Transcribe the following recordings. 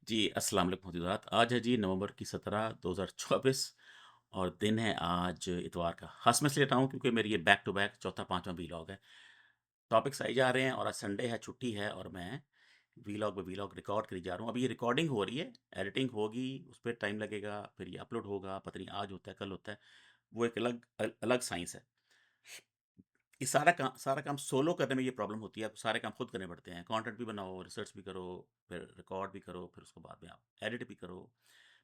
जी, अस्सलाम वालेकुम हज़रात। आज है जी नवंबर की 17, 2024 और दिन है आज इतवार का। ख़ास मैं इसलिए लेता हूँ क्योंकि मेरी ये बैक टू बैक चौथा, 5वाँ वीलॉग है। टॉपिक्स आई जा रहे हैं और आज संडे है, छुट्टी है और मैं वीलॉग पे वीलॉग रिकॉर्ड करी जा रहा हूँ। अभी ये रिकॉर्डिंग हो रही है, एडिटिंग होगी, उस पे टाइम लगेगा, फिर ये अपलोड होगा, पता नहीं आज होता है, कल होता है। वो एक अलग साइंस है। ये सारा काम सोलो करने में ये प्रॉब्लम होती है, आपको सारे काम खुद करने पड़ते हैं। कंटेंट भी बनाओ, रिसर्च भी करो, फिर रिकॉर्ड भी करो, फिर उसको बाद में आप एडिट भी करो,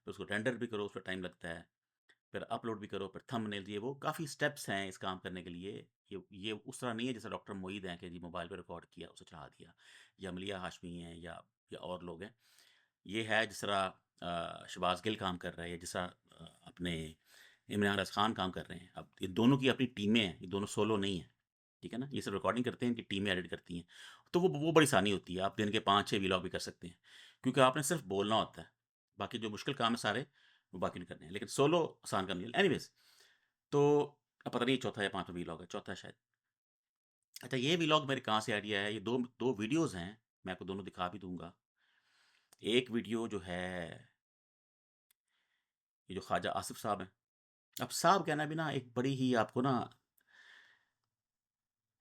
फिर उसको रेंडर भी करो, उसमें टाइम लगता है। फिर अपलोड भी करो, फिर थंबनेल ये वो काफ़ी स्टेप्स हैं इस काम करने के लिए। ये उस तरह नहीं है जैसे डॉक्टर मोईद हैं कि जी मोबाइल पे रिकॉर्ड किया, उसे चढ़ा दिया या मलिया हाशमी हैं या और लोग हैं। ये है जिस तरह शहबाज़ गिल काम कर रहे हैं, जिस तरह अपने इमरान रज़ ख़ान काम कर रहे हैं। अब ये दोनों की अपनी टीमें हैं, ये दोनों सोलो नहीं हैं, ठीक है ना? ये सिर्फ़ रिकॉर्डिंग करते हैं, इनकी टीमें एडिट करती हैं। तो वो बड़ी आसानी होती है, आप दिन के 5-6 व्लॉग भी कर सकते हैं, क्योंकि आपने सिर्फ़ बोलना होता है। बाकी जो मुश्किल काम है सारे, वो बाकी ने करने हैं, लेकिन सोलो आसान काम नहीं है। एनीवेज़ तो अब पता नहीं चौथा या 5वां व्लॉग है, चौथा है शायद। अच्छा ये व्लॉग मेरे कहाँ से आइडिया है, ये 2 वीडियोज़ हैं, मैं आपको दोनों दिखा भी दूँगा। एक वीडियो जो है, ये जो ख्वाजा आसिफ़ साहब हैं, अब साहब कहना भी ना एक बड़ी ही आपको ना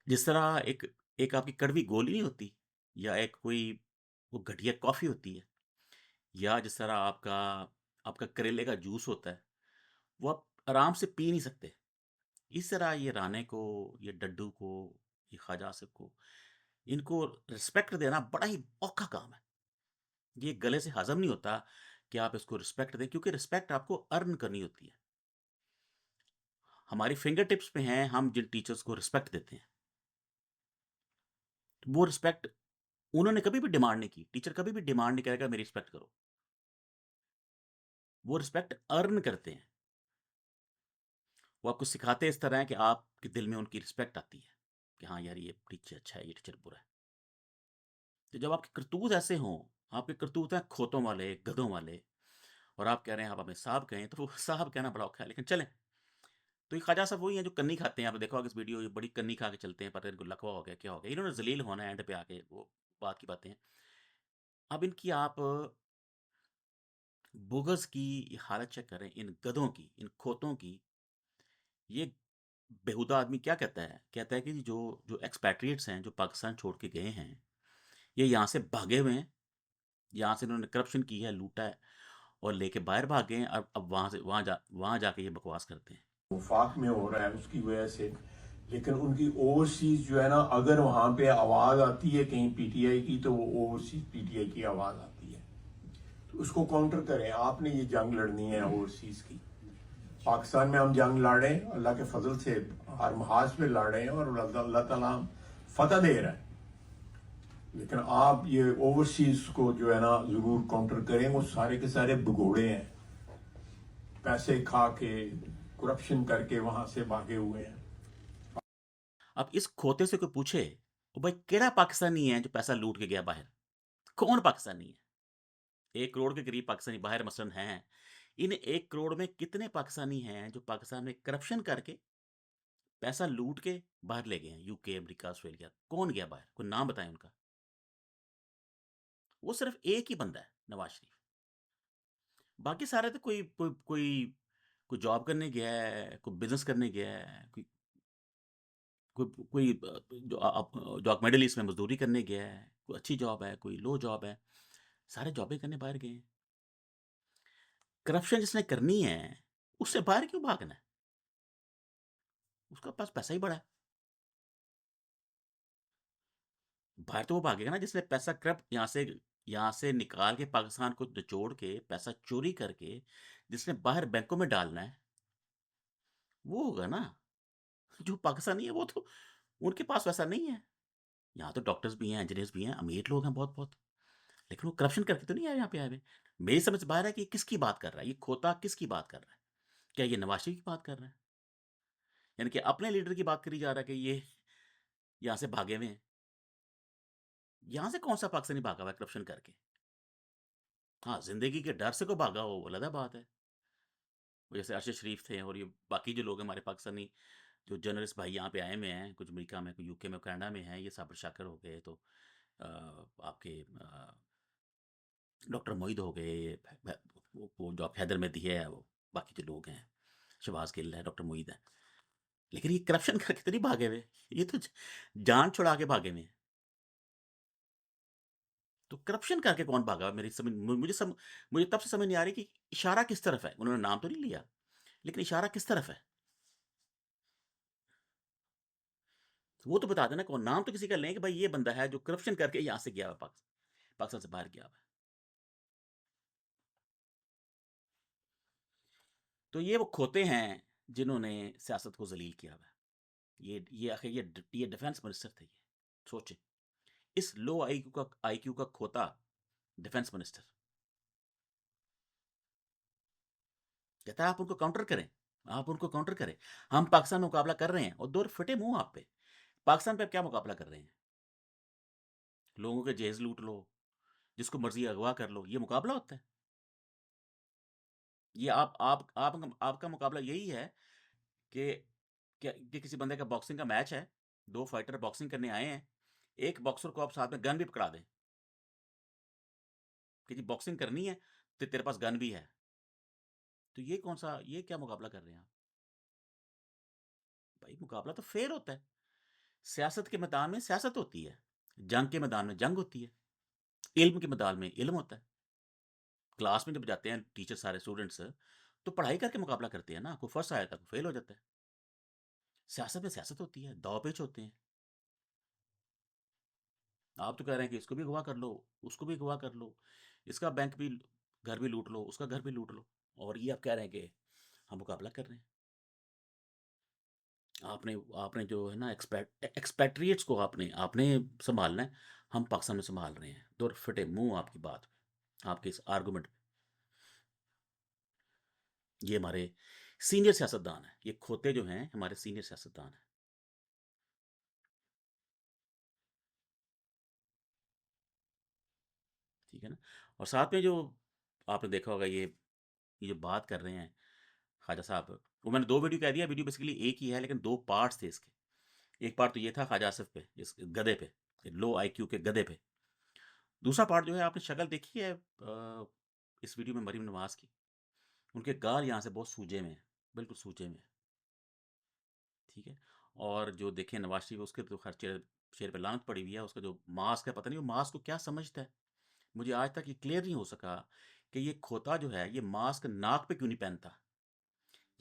जिस तरह एक एक आपकी कड़वी गोली नहीं होती या एक कोई वो घटिया कॉफ़ी होती है या जिस तरह आपका आपका करेले का जूस होता है, वो आप आराम से पी नहीं सकते। इस तरह ये राणे को, ये डड्डू को, ये ख्वाजा आसिफ़ को, इनको रिस्पेक्ट देना बड़ा ही औखा काम है। ये गले से हज़म नहीं होता कि आप इसको रिस्पेक्ट दें क्योंकि रिस्पेक्ट आपको अर्न करनी होती है। हमारी फिंगर टिप्स पे हैं हम जिन टीचर्स को रिस्पेक्ट देते हैं। वो रिस्पेक्ट उन्होंने कभी भी डिमांड नहीं की। टीचर कभी भी डिमांड नहीं करेगा मेरी रिस्पेक्ट करो। वो रिस्पेक्ट अर्न करते हैं। वो आपको सिखाते इस तरह हैं कि आपके दिल में उनकी रिस्पेक्ट आती है, कि हाँ यार ये टीचर अच्छा है, ये टीचर बुरा है। तो जब आपके करतूत ऐसे हों, आपके करतूत हैं खोतों वाले, गधों वाले और आप कह रहे हैं आप हमें साहब कहें, तो वो साहब कहना बड़ा औखा है, लेकिन चलें। तो ये ख्वाजा साहब वही हैं जो कन्नी खाते हैं, आपने देखा होगा इस वीडियो ये बड़ी कन्नी खा के चलते हैं, पता नहीं इनको लकवा हो गया, क्या हो गया। इन्होंने ज़लील होना है एंड पे आके, वो बात की बातें हैं। अब इनकी आप बुग़्ज़ की हालत चेक करें, इन गधों की, इन खोतों की। ये बेहुदा आदमी क्या कहता है? कहता है कि जो जो एक्सपैट्रिएट्स हैं, जो पाकिस्तान छोड़ के गए हैं, ये यहाँ से भागे हुए हैं, यहाँ से इन्होंने करप्शन की है, लूटा है और लेके बाहर भाग गए हैं। अब वहाँ जाके ये बकवास करते हैं। वफाक में हो रहा है उसकी वजह से। लेकिन उनकी ओवरसीज जो है ना, अगर वहां पे आवाज आती है कहीं पीटीआई की, तो वो ओवरसीज पीटीआई की आवाज आती है। तो उसको काउंटर करें। आपने ये जंग लड़नी है ओवरसीज की। पाकिस्तान में हम जंग लड़ रहे हैं, अल्लाह के फजल से हर महाज पे लड़ रहे हैं और अल्लाह ताला फतह दे रहा है। लेकिन आप ये ओवरसीज को जो है ना जरूर काउंटर करें। वो सारे के सारे भगोड़े हैं, पैसे खा के, करप्शन करके वहां से भागे हुए हैं। अब इस खोते से कोई पूछे, "ओ भाई केड़ा पाकिस्तानी है जो पैसा लूट के गया बाहर? कौन पाकिस्तानी है?" 1 करोड़ के करीब पाकिस्तानी बाहर मसलन हैं। इन 1 करोड़ में कितने पाकिस्तानी हैं जो पाकिस्तान में करप्शन करके, पैसा लूट के बाहर ले गए हैं? UK, America, Australia. कौन गया बाहर? कोई नाम बताएँ उनका। वो सिर्फ़ एक ही बंदा है, नवाज़ शरीफ। बाकी सारे तो कोई जॉब करने गया है, कोई बिज़नेस करने गया है, कोई कोई जो मिडल ईस्ट में मज़दूरी करने गया है, कोई अच्छी जॉब है, कोई लो जॉब है, सारे जॉबें करने बाहर गए हैं। करप्शन जिसने करनी है, उससे बाहर क्यों भागना है? उसके पास पैसा ही बड़ा है। बाहर तो वो भागेगा ना जिसने पैसा करप्ट यहाँ से निकाल के पाकिस्तान को निचोड़ के, पैसा चोरी करके, जिसने बाहर बैंकों में डालना है, वो होगा ना। जो पाकिस्तानी है वो तो उनके पास वैसा नहीं है। यहाँ तो डॉक्टर्स भी हैं, इंजीनियर्स भी हैं, अमीर लोग हैं बहुत-बहुत। लेकिन वो करप्शन करके तो नहीं आए यहाँ पे आए हुए। मेरी समझ से बाहर है कि ये किसकी बात कर रहा है? ये खोता किसकी बात कर रहा है? क्या ये नवाज़ शरीफ की बात कर रहा है? यानी कि अपने लीडर की बात करी जा रहा है कि ये यहाँ से भागे हुए हैं। यहाँ से कौन-सा पाकिस्तानी भागा हुआ है करप्शन करके? हाँ, ज़िंदगी के डर से कोई भागा हो, वो अलग बात है। वो जैसे अरशद शरीफ थे और ये बाकी जो लोग हैं हमारे पाकिस्तानी जो जर्नलिस्ट भाई यहाँ पे आए हुए हैं, कुछ अमेरिका में, कुछ यूके में, कनाडा में हैं, ये साबिर शाकिर हो गए, तो आपके डॉक्टर मोईद हो गए, वो जो आप हैदर मेहदी है, वो बाकी जो लोग हैं, शहबाज गिल है, डॉक्टर मोईद है। लेकिन ये करप्शन करके तो नहीं भागे हुए, ये तो जान छुड़ा के भागे हुए हैं। तो करप्शन करके कौन भागा? मेरी समझ मुझे तब से समझ नहीं आ रही कि इशारा किस तरफ है। उन्होंने नाम तो नहीं लिया, लेकिन इशारा किस तरफ है? वो तो बता देना कौन। नाम तो किसी का लें कि भाई ये बंदा है जो करप्शन करके यहाँ से गया हुआ है, पाकिस्तान से बाहर गया हुआ है। तो ये वो खोते हैं जिन्होंने सियासत को ज़लील किया हुआ है। ये आखिर ये डिफेंस मिनिस्टर थे ये। सोचें, इस लो आईक्यू का खोता डिफेंस मिनिस्टर। कहता है आप उनको काउंटर करें, आप उनको काउंटर करें। हम पाकिस्तान में मुकाबला कर रहे हैं और 2 फटे मुँह आप पे। पाकिस्तान पे आप क्या मुकाबला कर रहे हैं? लोगों के जहेज़ लूट लो, जिसको मर्ज़ी अगवा कर लो, ये मुकाबला होता है? ये आपका मुकाबला यही है कि कि किसी बंदे का बॉक्सिंग का मैच है, 2 फाइटर बॉक्सिंग करने आए हैं, एक बॉक्सर को आप साथ में गन भी पकड़ा दें कि जी बॉक्सिंग करनी है, तो तेरे पास गन भी है। तो ये क्या मुकाबला कर रहे हैं आप? भाई मुकाबला तो फेयर होता है। सियासत के मैदान में सियासत होती है, जंग के मैदान में जंग होती है, इल्म के मैदान में इल्म होता है। क्लास में जब जाते हैं टीचर सारे स्टूडेंट्स, तो पढ़ाई करके मुकाबला करते हैं ना, कोई फर्स्ट आया था, कोई फेल हो जाता है। सियासत में सियासत होती है, दाँव-पेच होते हैं। आप तो कह रहे हैं कि इसको भी अगवा कर लो, उसको भी अगवा कर लो, इसका बैंक भी घर भी लूट लो, उसका घर भी लूट लो, और ये आप कह रहे हैं कि हम मुकाबला कर रहे हैं। आपने आपने जो है ना एक्सपैट्रिएट्स को आपने आपने सँभालना है, हम पाकिस्तान में सँभाल रहे हैं। दूर फिटे मुँह आपकी बात, आपके इस आर्गुमेंट। ये हमारे सीनियर सियासतदान हैं, ये खोते जो हैं हमारे सीनियर सियासतदान हैं, ठीक है ना? और साथ में जो आपने देखा होगा ये जो बात कर रहे हैं ख्वाजा साहब, वो मैंने 2 वीडियो कह दिया, वीडियो बेसिकली एक ही है लेकिन 2 पार्ट्स थे इसके। एक पार्ट तो ये था ख्वाजा आसिफ पे, इस गधे पे, लो आईक्यू के गधे पे। दूसरा पार्ट जो है आपने शक्ल देखी है इस वीडियो में मरीम नवाज़ की? उनके गाल यहाँ से बहुत सूजे में हैं, बिल्कुल सूजे में हैं, ठीक है? और जो देखें नवाज़ शरीफ उसके तो खैर चेहरे पे लानत पड़ी हुई है, उसका जो मास्क है पता नहीं वो मास्क को क्या समझता है? मुझे आज तक ये क्लियर नहीं हो सका कि ये खोता जो है ये मास्क नाक पे क्यों नहीं पहनता?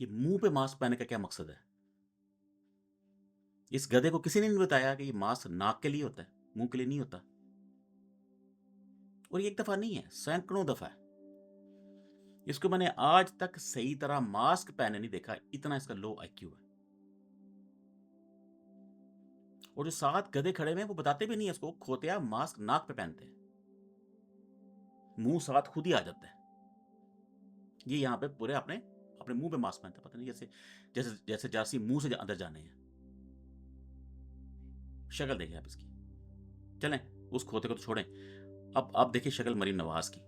ये मुँह पे मास्क पहनने का क्या मकसद है? इस गधे को किसी ने नहीं बताया कि ये मास्क नाक के लिए होता है, मुँह के लिए नहीं होता। और ये एक दफ़ा नहीं है, सैकड़ों दफ़ा है। इसको मैंने आज तक सही तरह मास्क पहने नहीं देखा, इतना इसका लो आईक्यू है। और जो 7 गधे खड़े हुए हैं, वो बताते भी नहीं है इसको, खोतिया मास्क नाक पे पहनते हैं। मुँह साथ खुद ही आ जाता है। ये यहाँ पे पूरे अपने अपने मुँह पे मास्क पहनता है, पता नहीं जैसे जैसे जैसे जारसी मुँह से अंदर जाने हैं। शक्ल देखिए आप इसकी। चलें, उस खोते को तो छोड़ें। अब देखिए शक्ल मरीम नवाज़ की।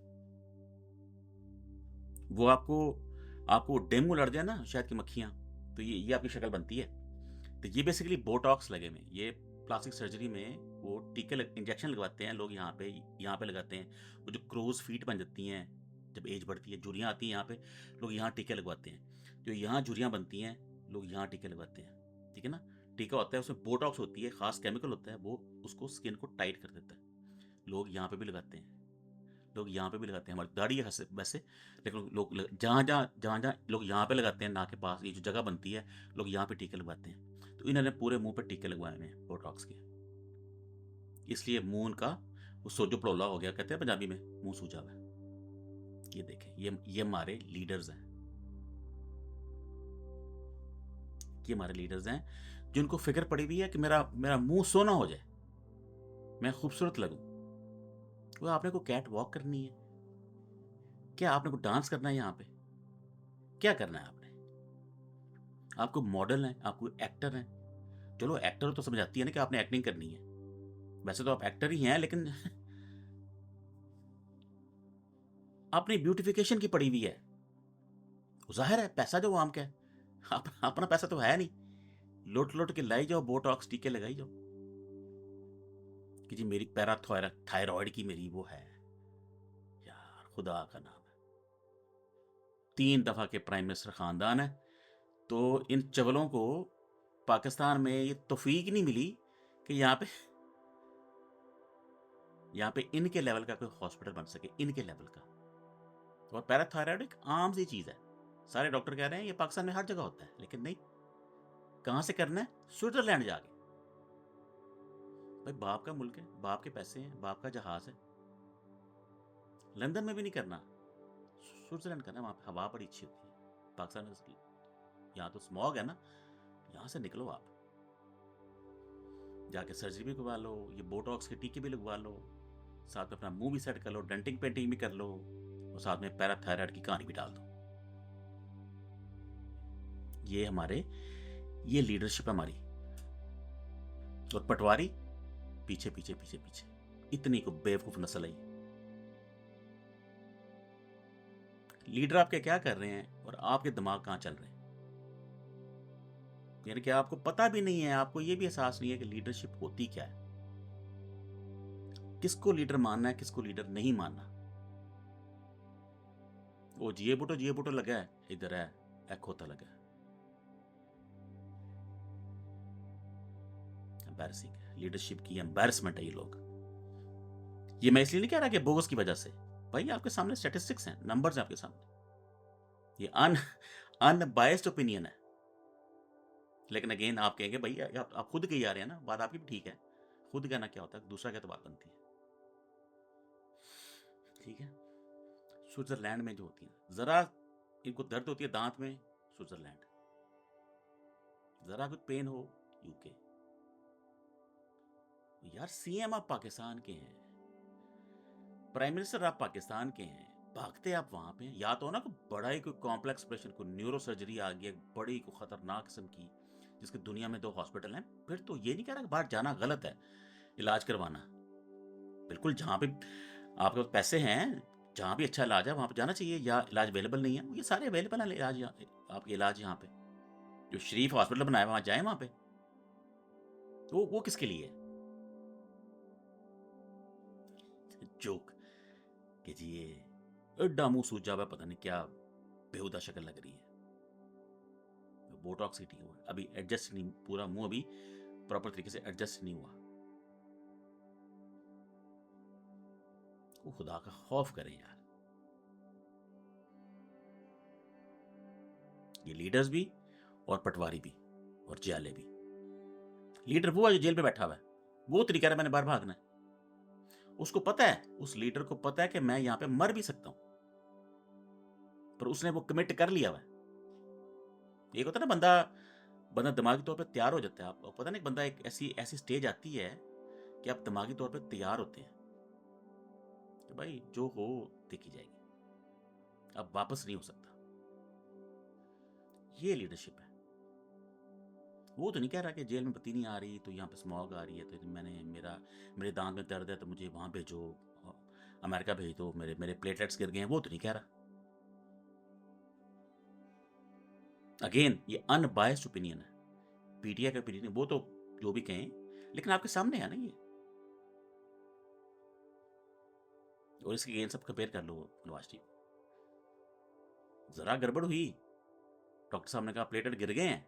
वो आपको आपको डेंगू लड़ जाए ना शहद की मक्खियाँ, तो ये आपकी शक्ल बनती है। तो ये बेसिकली बोटॉक्स लगे हुए हैं। ये प्लास्टिक सर्जरी में वो इंजेक्शन लगवाते हैं लोग यहाँ पे लगाते हैं। वो जो क्रोज़ फीट बन जाती हैं, जब एज बढ़ती है, झुर्रियाँ आती हैं यहाँ पे, लोग यहाँ टीके लगवाते हैं। जो यहाँ झुर्रियाँ बनती हैं, लोग यहाँ टीके लगवाते हैं। ठीक है ना? टीका होता है, उसमें बोटॉक्स होती है, ख़ास केमिकल होता है, वो उसको स्किन को टाइट कर देता है। लोग यहाँ पे भी लगाते हैं। लोग यहाँ पे भी लगाते हैं, हमारी दाढ़ी है वैसे, लेकिन लोग जहाँ-जहाँ लोग यहाँ पे लगाते हैं, नाक के पास ये जो जगह बनती है, लोग यहाँ पे टीके लगवाते हैं। तो इन्होंने पूरे मुँह पे टीके लगवाए हुए हैं बोटॉक्स के। इसलिए मुँह उनका वो सोजो पड़ोला हो गया, कहते हैं पंजाबी में, मुँह सूजा हुआ है। ये देखें, ये हमारे लीडर्स हैं। ये हमारे लीडर्स हैं, जिनको फ़िक्र पड़ी हुई है कि मेरा मेरा मुँह सोना हो जाए, मैं खूबसूरत लगूँ। वो आपने को कैट वॉक करनी है? क्या आपने को डांस करना है यहाँ पे? क्या करना है आपने? आपको मॉडल हैं, आपको एक्टर हैं। चलो एक्टर तो समझ आती है ना कि आपने एक्टिंग करनी है। वैसे तो आप एक्टर ही हैं लेकिन आपने ब्यूटिफिकेशन की पड़ी हुई है। ज़ाहिर है पैसा जो आम का है। अपना पैसा तो है नहीं। लुट-लुट के लाई जाओ, बोटॉक्स टीके लगाई जाओ कि जी मेरी पैराथॉयरा थायरॉइड की मेरी वो है। यार खुदा का नाम है। 3 दफा के प्राइम मिनिस्टर खानदान है। तो इन चवलों को पाकिस्तान में ये तौफीक नहीं मिली कि यहाँ पे इनके लेवल का कोई हॉस्पिटल बन सके, इनके लेवल का। और पैराथायराइड एक आम सी चीज है, सारे डॉक्टर कह रहे हैं ये पाकिस्तान में हर जगह होता है, लेकिन नहीं। कहां से करना है? स्विट्जरलैंड जाके। भाई बाप का मुल्क है, बाप के पैसे हैं, बाप का जहाज है। लंदन में भी नहीं करना, स्विट्जरलैंड करना। वहां पे हवा बड़ी अच्छी होती है। पाकिस्तान में यहाँ तो स्मॉग है ना, यहाँ से निकलो आप, जाके सर्जरी भी करवा लो, ये बोटॉक्स के टीके भी लगवा लो, साथ में अपना मुंह भी सेट कर लो, डेंटिंग पेंटिंग भी कर लो, और साथ में पैराथायराइड की कहानी भी डाल दो। ये लीडरशिप है हमारी। और पटवारी पीछे पीछे पीछे पीछे, इतनी को बेवकूफ नस्ल आई। लीडर आपके क्या कर रहे हैं और आपके दिमाग कहां चल रहे हैं? यानी कि आपको पता भी नहीं है, आपको यह भी एहसास नहीं है कि लीडरशिप होती क्या है, किसको लीडर मानना है, किसको लीडर नहीं मानना। वो जिए बुटो लगा है, इधर है खोता लगा है। एम्बैरसिंग है, लीडरशिप की एम्बैरसमेंट है ये लोग। ये मैं इसलिए नहीं कह रहा कि बोगस की वजह से, भाई आपके सामने स्टैटिस्टिक्स हैं, नंबर्स हैं आपके सामने। ये अनबायस्ड ओपिनियन है। लेकिन अगेन आप कहेंगे भाई आप खुद कही जा रहे हैं ना, बात आपकी भी ठीक है, खुद कहना क्या होता है, दूसरा क्या तो बात बनती है। ठीक है, स्विट्जरलैंड में जो होती है, जरा इनको दर्द होती है दांत में, स्विट्जरलैंड। जरा कुछ पेन हो, यूके। यार सीएम आप पाकिस्तान के हैं, प्राइम मिनिस्टर आप पाकिस्तान के हैं, भागते आप वहां पे। या तो ना कोई बड़ा ही कोई कॉम्प्लेक्स ऑपरेशन, कोई न्यूरो सर्जरी आ गई, बड़ी कोई खतरनाक किस्म की, जिसके दुनिया में 2 हॉस्पिटल हैं, फिर तो ये नहीं कह रहा कि बाहर जाना गलत है, इलाज करवाना। बिल्कुल, जहां पे आपके पास पैसे हैं, जहां भी अच्छा इलाज है वहां पे जाना चाहिए। या इलाज अवेलेबल नहीं है, ये सारे अवेलेबल है इलाज, आपके इलाज यहाँ पे जो शरीफ हॉस्पिटल बनाया वहां जाए, वहां पे। तो वो किसके लिए है? जोक कि जी ये एड्डा मुंह सूजा हुआ, पता नहीं क्या बेहुदा शक्ल लग रही है, बोटॉक्स ही हुआ, अभी एडजस्ट नहीं, पूरा मुंह अभी प्रॉपर तरीके से एडजस्ट नहीं हुआ। वो खुदा का खौफ करें यार। ये लीडर्स भी और पटवारी भी और जियाले भी। लीडर वो है जो जेल पे बैठा हुआ है, वो तरीका है मैंने बाहर भागना है। उसको पता है, उस लीडर को पता है कि मैं यहां पे मर भी सकता हूं, पर उसने वो कमिट कर लिया हुआ है। एक होता है ना, बंदा दिमागी तौर पे तैयार हो जाता है। आपको पता नहीं, बंदा एक ऐसी स्टेज आती है कि आप दिमागी तौर पे तैयार होते हैं कि भाई जो हो देखी जाएगी, अब वापस नहीं हो सकता। ये लीडरशिप है। वो तो नहीं कह रहा कि जेल में बत्ती नहीं आ रही तो यहाँ पे स्मॉग आ रही है, तो मेरे दांत में दर्द है तो मुझे वहां भेजो, अमेरिका भेज दो, मेरे प्लेटलेट्स गिर गए हैं। वो तो नहीं कह रहा। अगेन ये अनबायस्ड ओपिनियन है, पीटीआई का ओपिनियन है। वो तो जो भी कहें, लेकिन आपके सामने है ना ये, और इसके अगेन सब कंपेयर कर लो। नवाज शरीफ, जरा गड़बड़ हुई, डॉक्टर साहब ने कहा प्लेटलेट गिर गए हैं,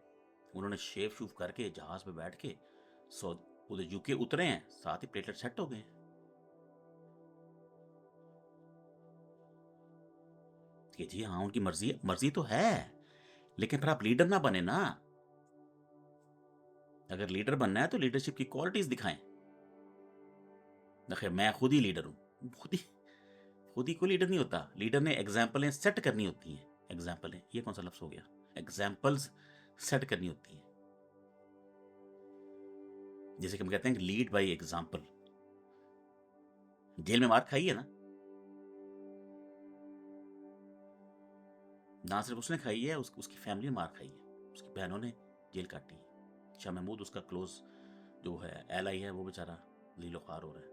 उन्होंने शेव शूव करके जहाज पे बैठ के उधर यूके उतरे हैं, साथ ही प्लेटलेट सेट हो गए हैं। कि जी हाँ उनकी मर्जी तो है, लेकिन फिर आप लीडर ना बने ना। अगर लीडर बनना है तो लीडरशिप की क्वालिटीज दिखाएं। देखिए मैं खुद ही लीडर हूं, खुद ही कोई लीडर नहीं होता। लीडर ने एग्जाम्पलें सेट करनी होती हैं। एग्जाम्पलें, ये कौन सा लफ्ज हो गया, एग्जाम्पल्स सेट करनी होती हैं। जैसे कि हम कहते हैं लीड बाय एग्जाम्पल। जेल में मार खाई है ना सिर्फ उसने खाई है, उसकी फैमिली ने मार खाई है, उसकी बहनों ने जेल काटी है। शाह महमूद उसका क्लोज जो है एलाई है, वो बेचारा लीलो खार हो रहा है।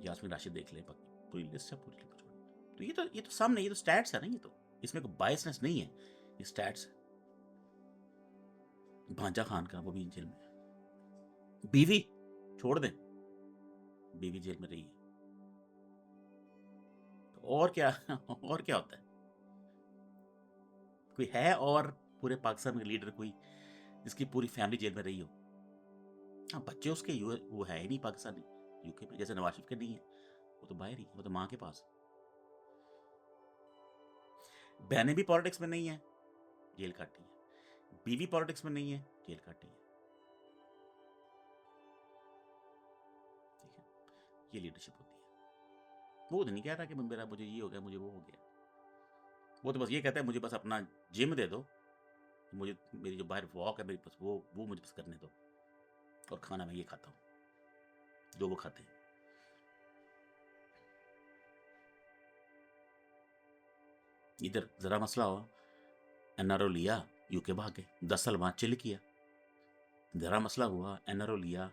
यास्मीन राशिद देख ले, पूरी लिस्ट है पूरी। तो ये तो सामने, ये तो स्टैट्स है ना, ये तो इसमें कोई बायसनेस नहीं है, ये स्टैट्स है। भांजा खान का, वो भी जेल में, बीवी छोड़ दे, बीवी जेल में रही है, और क्या और क्या होता है? कोई है और पूरे पाकिस्तान में लीडर कोई जिसकी पूरी फैमिली जेल में रही हो? हाँ, बच्चे उसके वो है ही नहीं पाकिस्तानी, यूके में, जैसे नवाज शरीफ के नहीं है, वो तो बाहर ही, वो तो माँ के पास। बहनें भी पॉलिटिक्स में नहीं है, जेल काटी है। बीवी पॉलिटिक्स में नहीं है, जेल काटी है। ठीक है, ये लीडरशिप होती है। वो तो नहीं कह रहा कि मेरा मुझे ये हो गया, मुझे वो हो गया। वो तो बस ये कहता है मुझे बस अपना जिम दे दो, मुझे मेरी जो बाहर वॉक है मेरी, बस वो मुझे बस करने दो, और खाना मैं ये खाता हूँ जो वो खाते हैं। इधर जरा मसला हो, एनआरओ लिया, यूके भाग गए, 10 साल वहां चिल किया। जरा मसला हुआ, एनआरओ लिया,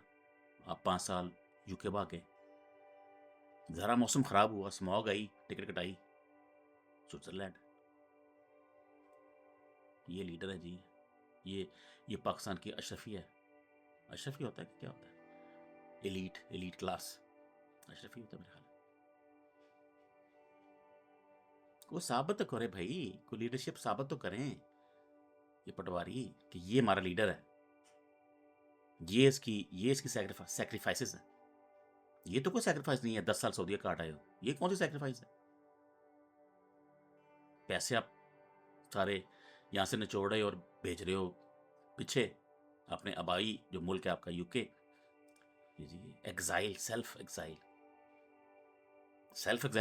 आप 5 साल यूके भाग गए। जरा मौसम खराब हुआ, स्मॉग आई, टिकट कटाई, स्विट्जरलैंड। ये लीडर है जी। ये पाकिस्तान की अशरफी है। अशरफी होता है कि क्या होता है? एलीट, एलीट क्लास, अशरफी होता है मेरे ख्याल में। वो साबित तो करे भाई, कोई लीडरशिप साबित तो करें ये पटवारी कि ये हमारा लीडर है, ये इसकी सैक्रिफाइसेस है। ये तो कोई सैक्रिफाइस नहीं है, 10 साल सऊदीया काट आए हो, ये कौन सी सैक्रिफाइस है? पैसे आप सारे यहाँ से निचोड़ रहे हो और भेज रहे हो पीछे अपने आबाई जो मुल्क है आपका, यूके। जी, एग्जाइल, सेल्फ एग्जाइल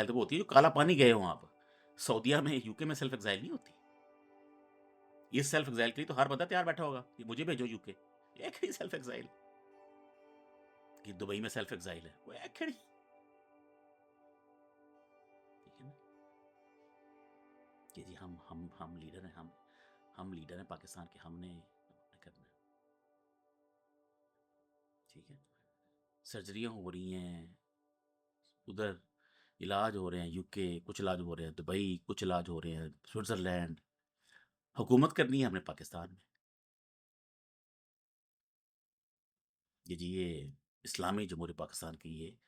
तो वो होती है जो काला पानी गए हो आप। सऊदीया में, यूके में सेल्फ एग्जाइल नहीं होती। ये सेल्फ एग्जाइल के लिए तो हर बंदा तैयार बैठा होगा कि मुझे भेजो यूके। ये खड़ी सेल्फ एग्जाइल कि दुबई में सेल्फ एग्जाइल है, वो एक खड़ी। ठीक है ना कि जी हम लीडर हैं, हम लीडर हैं पाकिस्तान के, हमने करना है। ठीक है, सर्जरियां हो रही हैं उधर, इलाज हो रहे हैं यूके, कुछ इलाज हो रहे हैं दुबई, कुछ इलाज हो रहे हैं स्विट्जरलैंड। हुकूमत करनी है हमने पाकिस्तान में। ये इस्लामी जमहूरी पाकिस्तान की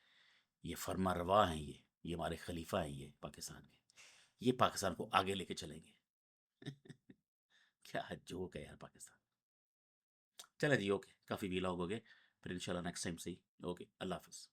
ये फरमा रवा हैं, ये हमारे खलीफा हैं ये पाकिस्तान के। ये पाकिस्तान को आगे लेके चलेंगे। क्या जोक है यार पाकिस्तान। चले जी, ओके, काफ़ी वीलॉग हो गए, फिर इंशाल्लाह नेक्स्ट टाइम से ही। ओके, अल्लाह हाफिज़।